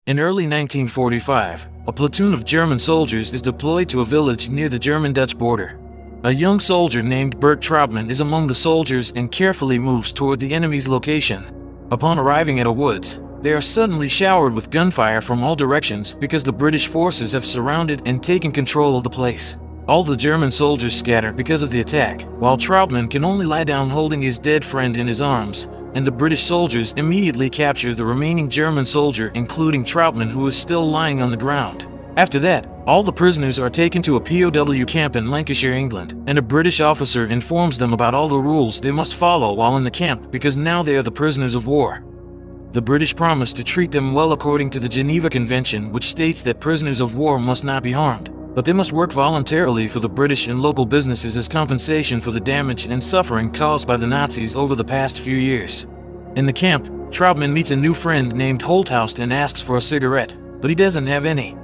In early 1945, a platoon of German soldiers is deployed to a village near the German-Dutch border. A young soldier named Bert Trautmann is among the soldiers and carefully moves toward the enemy's location. Upon arriving at a woods, they are suddenly showered with gunfire from all directions because the British forces have surrounded and taken control of the place. All the German soldiers scatter because of the attack, while Trautmann can only lie down holding his dead friend in his arms, and the British soldiers immediately capture the remaining German soldier, including Trautmann, who is still lying on the ground. After that, all the prisoners are taken to a POW camp in Lancashire, England, and a British officer informs them about all the rules they must follow while in the camp because now they are the prisoners of war. The British promise to treat them well according to the Geneva Convention, which states that prisoners of war must not be harmed, but they must work voluntarily for the British and local businesses as compensation for the damage and suffering caused by the Nazis over the past few years. In the camp, Trautmann meets a new friend named Holthaus and asks for a cigarette, but he doesn't have any.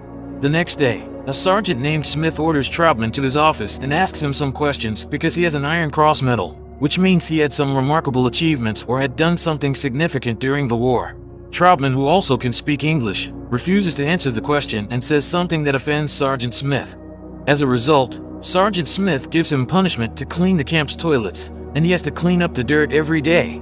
The next day, a sergeant named Smith orders Trautmann to his office and asks him some questions because he has an Iron Cross medal, which means he had some remarkable achievements or had done something significant during the war. Trautmann, who also can speak English, refuses to answer the question and says something that offends Sergeant Smith. As a result, Sergeant Smith gives him punishment to clean the camp's toilets, and he has to clean up the dirt every day.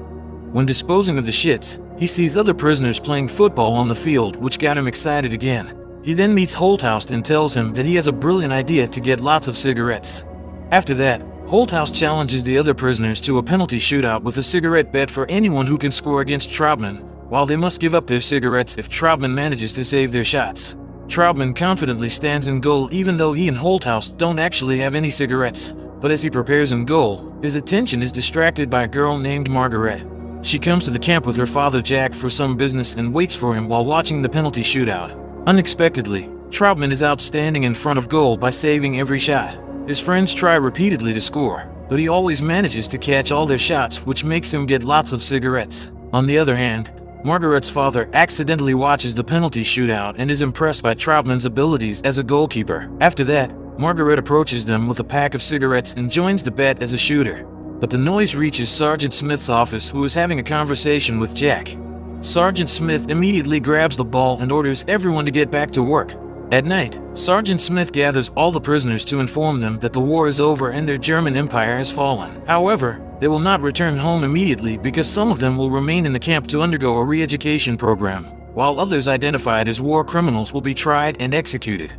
When disposing of the shits, he sees other prisoners playing football on the field, which got him excited again. He then meets Holthaus and tells him that he has a brilliant idea to get lots of cigarettes. After that, Holthaus challenges the other prisoners to a penalty shootout with a cigarette bet for anyone who can score against Trautmann, while they must give up their cigarettes if Trautmann manages to save their shots. Trautmann confidently stands in goal even though he and Holthaus don't actually have any cigarettes, but as he prepares in goal, his attention is distracted by a girl named Margaret. She comes to the camp with her father Jack for some business and waits for him while watching the penalty shootout. Unexpectedly, Trautmann is outstanding in front of goal by saving every shot. His friends try repeatedly to score, but he always manages to catch all their shots, which makes him get lots of cigarettes. On the other hand, Margaret's father accidentally watches the penalty shootout and is impressed by Trautmann's abilities as a goalkeeper. After that, Margaret approaches them with a pack of cigarettes and joins the bet as a shooter. But the noise reaches Sergeant Smith's office, who is having a conversation with Jack. Sergeant Smith immediately grabs the ball and orders everyone to get back to work. At night, Sergeant Smith gathers all the prisoners to inform them that the war is over and their German empire has fallen. However, they will not return home immediately because some of them will remain in the camp to undergo a re-education program, while others identified as war criminals will be tried and executed.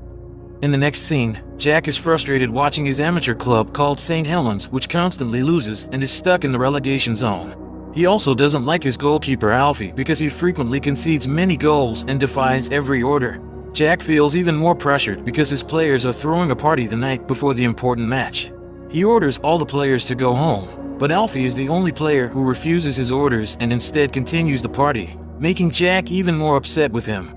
In the next scene, Jack is frustrated watching his amateur club called St. Helens, which constantly loses and is stuck in the relegation zone. He also doesn't like his goalkeeper Alfie because he frequently concedes many goals and defies every order. Jack feels even more pressured because his players are throwing a party the night before the important match. He orders all the players to go home, but Alfie is the only player who refuses his orders and instead continues the party, making Jack even more upset with him.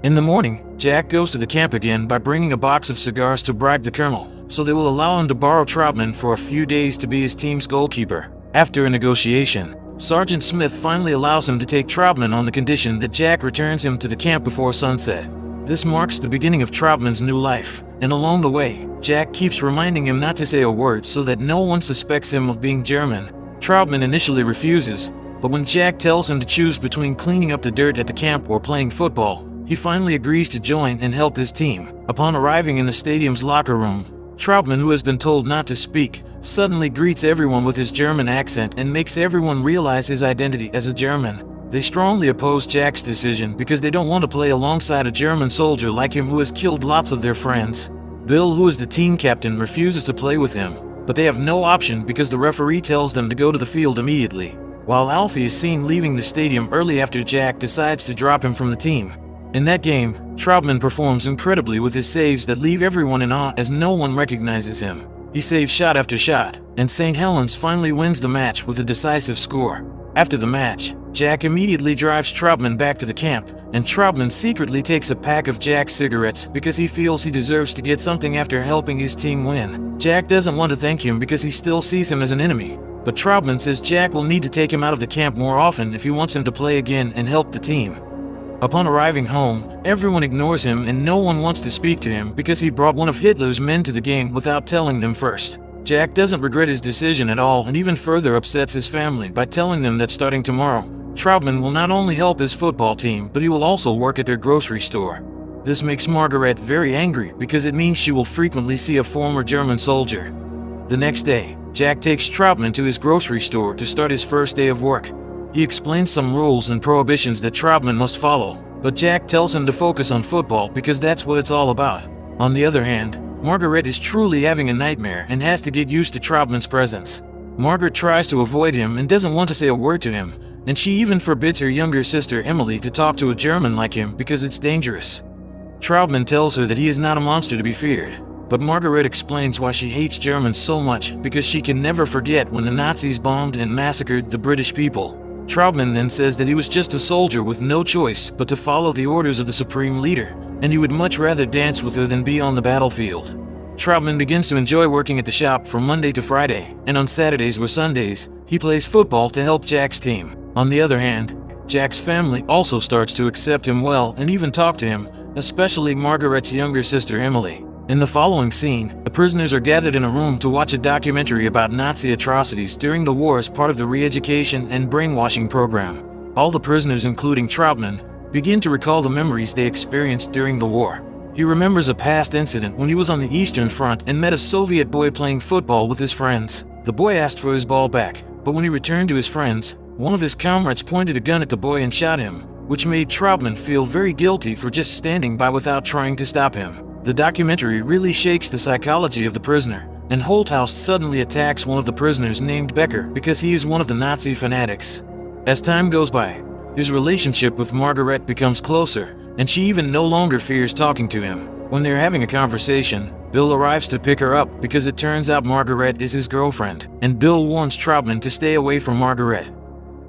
In the morning, Jack goes to the camp again by bringing a box of cigars to bribe the colonel, so they will allow him to borrow Trautmann for a few days to be his team's goalkeeper. After a negotiation, Sergeant Smith finally allows him to take Trautmann on the condition that Jack returns him to the camp before sunset. This marks the beginning of Trautmann's new life, and along the way, Jack keeps reminding him not to say a word so that no one suspects him of being German. Trautmann initially refuses, but when Jack tells him to choose between cleaning up the dirt at the camp or playing football, he finally agrees to join and help his team. Upon arriving in the stadium's locker room, Trautmann, who has been told not to speak, suddenly greets everyone with his German accent and makes everyone realize his identity as a German. They strongly oppose Jack's decision because they don't want to play alongside a German soldier like him who has killed lots of their friends. Bill, who is the team captain, refuses to play with him, but they have no option because the referee tells them to go to the field immediately, while Alfie is seen leaving the stadium early after Jack decides to drop him from the team. In that game, Trautmann performs incredibly with his saves that leave everyone in awe as no one recognizes him. He saves shot after shot, and St. Helens finally wins the match with a decisive score. After the match, Jack immediately drives Trautmann back to the camp, and Trautmann secretly takes a pack of Jack's cigarettes because he feels he deserves to get something after helping his team win. Jack doesn't want to thank him because he still sees him as an enemy, but Trautmann says Jack will need to take him out of the camp more often if he wants him to play again and help the team. Upon arriving home, everyone ignores him and no one wants to speak to him because he brought one of Hitler's men to the game without telling them first. Jack doesn't regret his decision at all and even further upsets his family by telling them that starting tomorrow, Traubman will not only help his football team, but he will also work at their grocery store. This makes Margaret very angry because it means she will frequently see a former German soldier. The next day, Jack takes Traubman to his grocery store to start his first day of work. He explains some rules and prohibitions that Traubman must follow, but Jack tells him to focus on football because that's what it's all about. On the other hand, Margaret is truly having a nightmare and has to get used to Traubman's presence. Margaret tries to avoid him and doesn't want to say a word to him, and she even forbids her younger sister Emily to talk to a German like him because it's dangerous. Traubman tells her that he is not a monster to be feared, but Margaret explains why she hates Germans so much because she can never forget when the Nazis bombed and massacred the British people. Traubman then says that he was just a soldier with no choice but to follow the orders of the supreme leader, and he would much rather dance with her than be on the battlefield. Traubman begins to enjoy working at the shop from Monday to Friday, and on Saturdays or Sundays, he plays football to help Jack's team. On the other hand, Jack's family also starts to accept him well and even talk to him, especially Margaret's younger sister Emily. In the following scene, the prisoners are gathered in a room to watch a documentary about Nazi atrocities during the war as part of the re-education and brainwashing program. All the prisoners, including Traubman, begin to recall the memories they experienced during the war. He remembers a past incident when he was on the Eastern Front and met a Soviet boy playing football with his friends. The boy asked for his ball back, but when he returned to his friends, one of his comrades pointed a gun at the boy and shot him, which made Traubman feel very guilty for just standing by without trying to stop him. The documentary really shakes the psychology of the prisoner, and Holthaus suddenly attacks one of the prisoners named Becker because he is one of the Nazi fanatics. As time goes by, his relationship with Margaret becomes closer, and she even no longer fears talking to him. When they're having a conversation, Bill arrives to pick her up because it turns out Margaret is his girlfriend, and Bill warns Traubman to stay away from Margaret.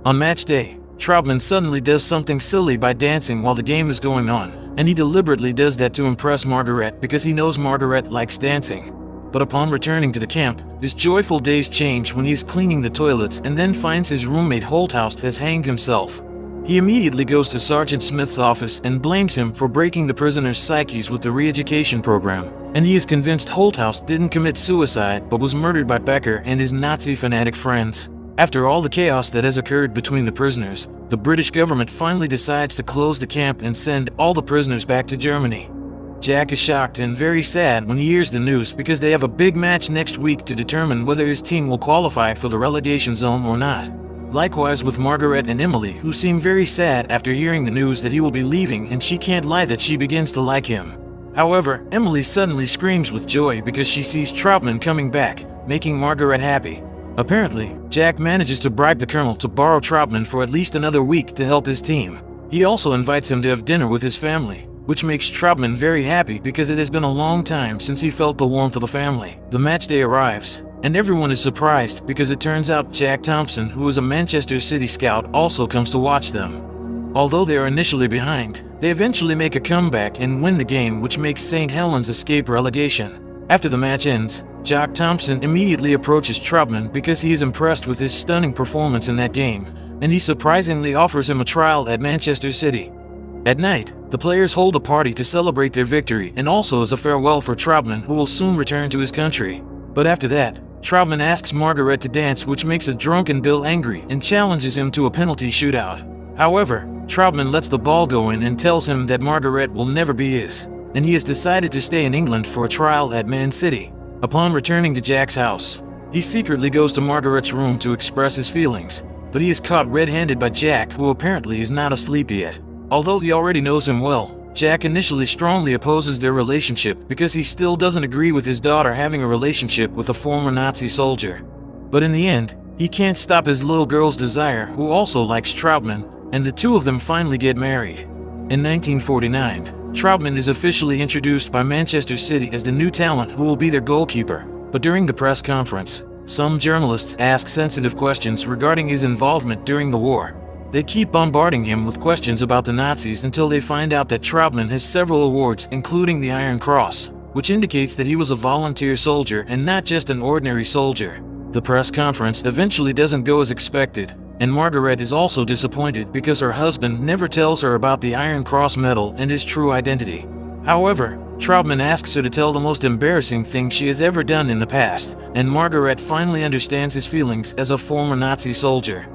On match day, Traubman suddenly does something silly by dancing while the game is going on, and he deliberately does that to impress Margaret because he knows Margaret likes dancing. But upon returning to the camp, his joyful days change when he is cleaning the toilets and then finds his roommate Holthaus has hanged himself. He immediately goes to Sergeant Smith's office and blames him for breaking the prisoners' psyches with the re-education program, and he is convinced Holthaus didn't commit suicide but was murdered by Becker and his Nazi fanatic friends. After all the chaos that has occurred between the prisoners, the British government finally decides to close the camp and send all the prisoners back to Germany. Jack is shocked and very sad when he hears the news because they have a big match next week to determine whether his team will qualify for the relegation zone or not. Likewise with Margaret and Emily, who seem very sad after hearing the news that he will be leaving, and she can't lie that she begins to like him. However, Emily suddenly screams with joy because she sees Traubman coming back, making Margaret happy. Apparently, Jack manages to bribe the colonel to borrow Traubman for at least another week to help his team. He also invites him to have dinner with his family, which makes Traubman very happy because it has been a long time since he felt the warmth of a family. The match day arrives, and everyone is surprised because it turns out Jack Thompson, who is a Manchester City scout, also comes to watch them. Although they are initially behind, they eventually make a comeback and win the game, which makes St. Helens escape relegation. After the match ends, Jack Thompson immediately approaches Traubman because he is impressed with his stunning performance in that game, and he surprisingly offers him a trial at Manchester City. At night, the players hold a party to celebrate their victory and also as a farewell for Traubman, who will soon return to his country. But after that, Traubman asks Margaret to dance, which makes a drunken Bill angry and challenges him to a penalty shootout. However, Traubman lets the ball go in and tells him that Margaret will never be his, and he has decided to stay in England for a trial at Man City. Upon returning to Jack's house, he secretly goes to Margaret's room to express his feelings, but he is caught red-handed by Jack, who apparently is not asleep yet. Although he already knows him well, Jack initially strongly opposes their relationship because he still doesn't agree with his daughter having a relationship with a former Nazi soldier. But in the end, he can't stop his little girl's desire, who also likes Traubman, and the two of them finally get married. In 1949, Traubman is officially introduced by Manchester City as the new talent who will be their goalkeeper, but during the press conference, some journalists ask sensitive questions regarding his involvement during the war. They keep bombarding him with questions about the Nazis until they find out that Traubman has several awards, including the Iron Cross, which indicates that he was a volunteer soldier and not just an ordinary soldier. The press conference eventually doesn't go as expected, and Margaret is also disappointed because her husband never tells her about the Iron Cross medal and his true identity. However, Traubman asks her to tell the most embarrassing thing she has ever done in the past, and Margaret finally understands his feelings as a former Nazi soldier.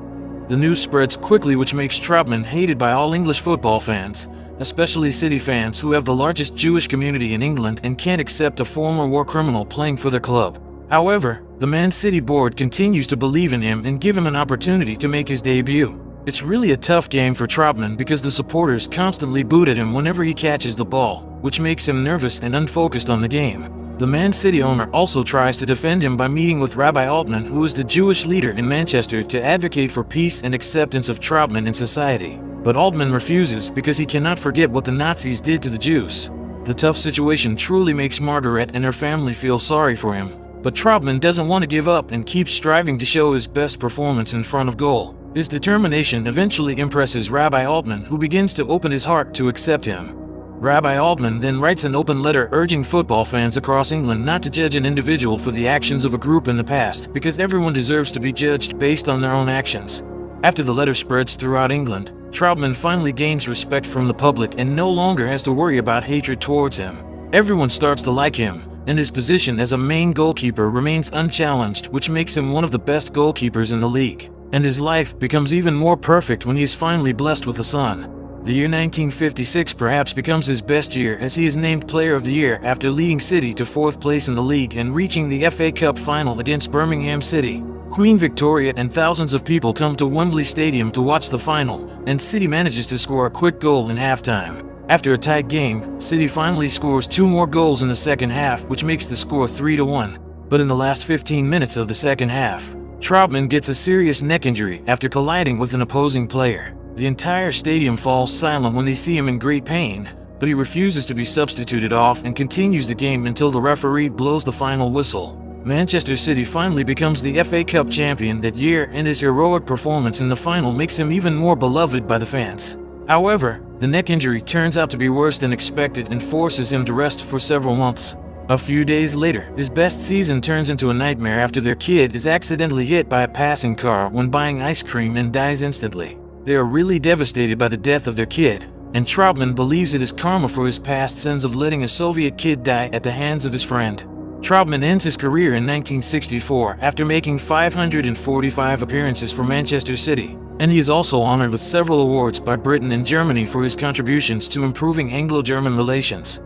The news spreads quickly, which makes Traubman hated by all English football fans, especially City fans who have the largest Jewish community in England and can't accept a former war criminal playing for their club. However, the Man City board continues to believe in him and give him an opportunity to make his debut. It's really a tough game for Traubman because the supporters constantly boot at him whenever he catches the ball, which makes him nervous and unfocused on the game. The Man City owner also tries to defend him by meeting with Rabbi Altman, who is the Jewish leader in Manchester, to advocate for peace and acceptance of Traubman in society. But Altman refuses because he cannot forget what the Nazis did to the Jews. The tough situation truly makes Margaret and her family feel sorry for him, but Traubman doesn't want to give up and keeps striving to show his best performance in front of goal. His determination eventually impresses Rabbi Altman, who begins to open his heart to accept him. Rabbi Altman then writes an open letter urging football fans across England not to judge an individual for the actions of a group in the past, because everyone deserves to be judged based on their own actions. After the letter spreads throughout England, Traubman finally gains respect from the public and no longer has to worry about hatred towards him. Everyone starts to like him, and his position as a main goalkeeper remains unchallenged, which makes him one of the best goalkeepers in the league. And his life becomes even more perfect when he is finally blessed with a son. The year 1956 perhaps becomes his best year, as he is named Player of the Year after leading City to 4th place in the league and reaching the FA Cup final against Birmingham City. Queen Victoria and thousands of people come to Wembley Stadium to watch the final, and City manages to score a quick goal in halftime. After a tight game, City finally scores 2 more goals in the second half, which makes the score 3-1. But in the last 15 minutes of the second half, Traubman gets a serious neck injury after colliding with an opposing player. The entire stadium falls silent when they see him in great pain, but he refuses to be substituted off and continues the game until the referee blows the final whistle. Manchester City finally becomes the FA Cup champion that year, and his heroic performance in the final makes him even more beloved by the fans. However, the neck injury turns out to be worse than expected and forces him to rest for several months. A few days later, his best season turns into a nightmare after their kid is accidentally hit by a passing car when buying ice cream and dies instantly. They are really devastated by the death of their kid, and Traubman believes it is karma for his past sins of letting a Soviet kid die at the hands of his friend. Traubman ends his career in 1964 after making 545 appearances for Manchester City, and he is also honored with several awards by Britain and Germany for his contributions to improving Anglo-German relations.